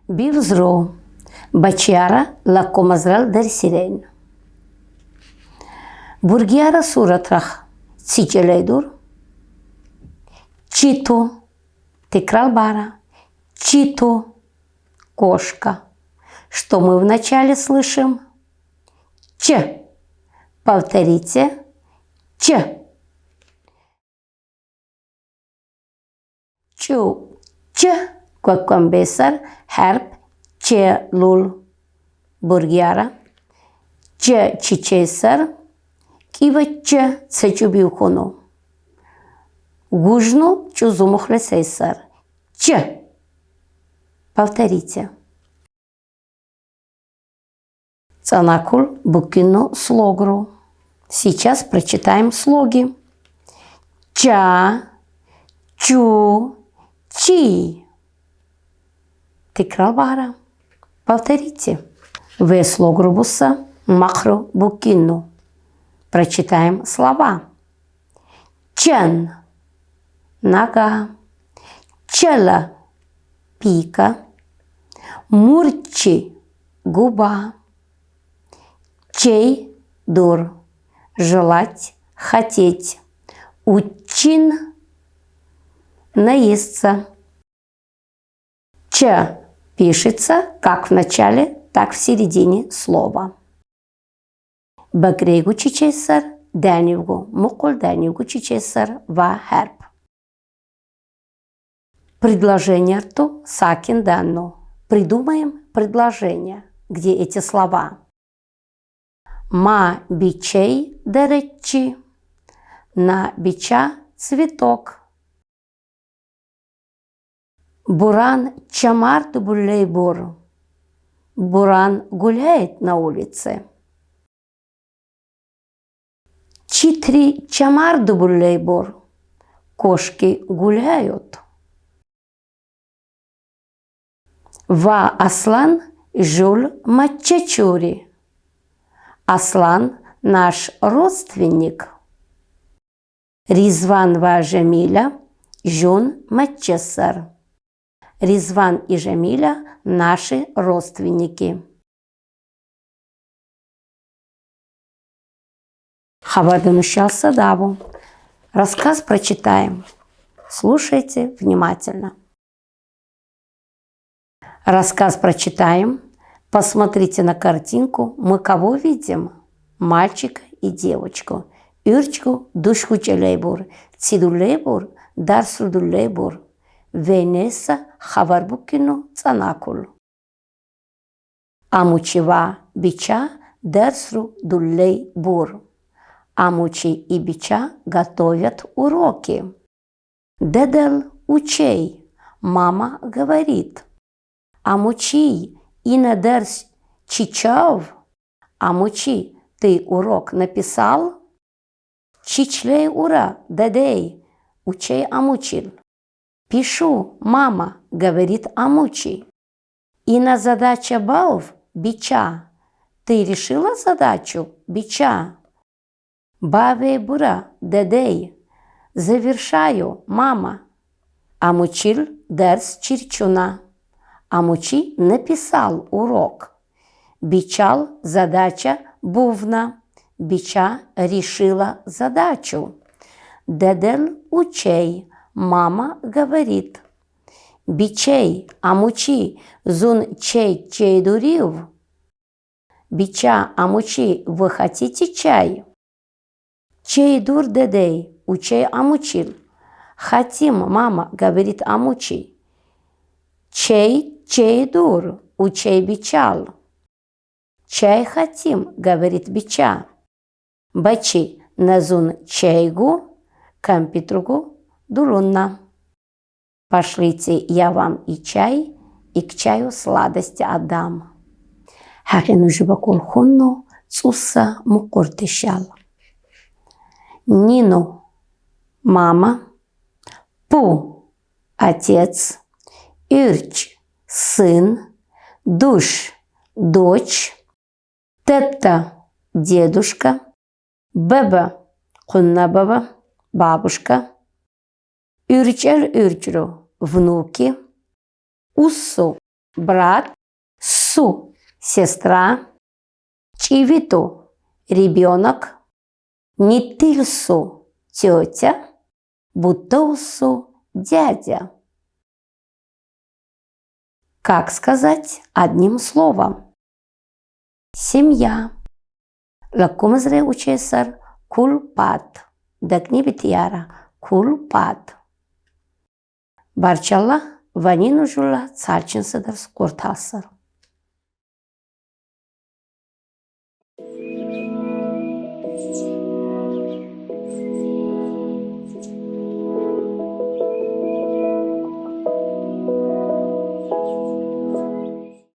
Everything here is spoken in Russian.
Bivzro, Baciara la comazral der siren. Burgiara suratrах цичелейдур. Чито, текрал бара. Чито, кошка. Что мы вначале слышим? Ч. Повторите. Ч. Чу. Ч. Quaquambesar, harp, ce lul, burghiara, ce cicesar, kiva ce цечубиухоно. Гужну чузумухлесесар. Ч. Повторите. Цанакул букино слогру. Сейчас прочитаем слоги. Ча, чу, чи. Текрал бара. Повторите. В слогрубуса махру букину. Прочитаем слова. Чен. Нога. Чела. Пика. Мурчи. Губа. Чей. Дур. Желать. Хотеть. Учин. Наесться. Ч пишется как в начале, так в середине слова. Багрейгу чичесар, данивгу, мукул данивгу чичесар, ва херб. Предложение рту сакин данну. Придумаем предложение, где эти слова. Ма бичей деречи. На бича цветок. Буран чамар дубулей бур. Буран гуляет на улице. Читри чамар дубулей бур. Кошки гуляют. Ва аслан жуль мачачури. Аслан наш родственник. Ризван ва Жамиля жун мачесар. Ризван и Жамиля – наши родственники. Хавадыну Садаву. Рассказ прочитаем. Слушайте внимательно. Рассказ прочитаем. Посмотрите на картинку. Мы кого видим? Мальчика и девочку. Юрчку душку челейбур. Цидулейбур, дарсрудулейбур. Венеса хаварбукину цанакул. Амучева бича дерсру дуллей бур. Амучи и бича готовят уроки. Дедел учей. Мама говорит. Амучи и надерс чичав. Амучи, ты урок написал? Чичлей ура, дедей. Учей амучил. Пишу, мама, говорит Амучи. И на задача баув бича. Ты решила задачу бича? Баве бура, дедей. Завершаю, мама. Амучил дерс чирчуна. Амучи написал урок. Бичал задача бувна. Бича решила задачу. Дедел учей. Мама говорит. Бичей, амучи, зун чей чейдурив. Бича, амучи, вы хотите чай? Чейдур дедей, учей амучил. Хотим, мама, говорит амучи. Чей чейдур, учей бичал. Чай хотим, говорит бича. Бачи, назун чайгу, компьютергу, дурунна. Пошлите, я вам и чай, и к чаю сладости отдам. Хакину жибакул хунну цуса мукуртишал. Нину – мама, Пу – отец, Ирч – сын, душ – дочь, тетта – дедушка, баба – кунна баба, бабушка, үрчел үрчру – внуки, усу – брат, су – сестра, чивиту – ребенок, нитильсу – тетя, бутоусу – дядя. Как сказать одним словом? Семья. Лакум зре учесар кулпат. Дакни битияра кулпат. Барчалла ванину жула царчинсыдыр скуртасыр.